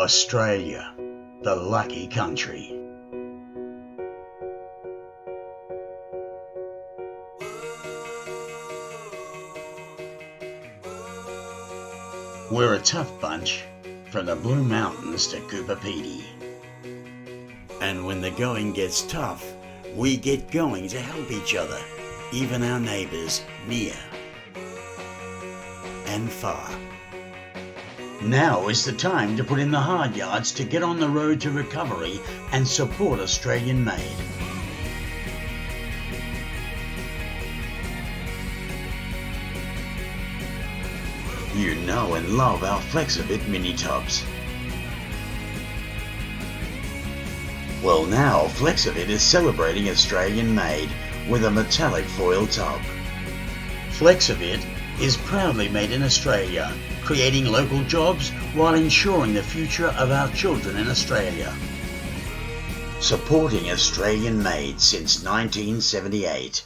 Australia, the lucky country. We're a tough bunch, from the Blue Mountains to Cooper Pedy. And when the going gets tough, we get going to help each other, even our neighbours near and far. Now is the time to put in the hard yards to get on the road to recovery and support Australian made. You know and love our Flexovit mini tubs. Well, now Flexovit is celebrating Australian made with a metallic foil tub. Flexovit is proudly made in Australia, creating local jobs while ensuring the future of our children in Australia. Supporting Australian made since 1978.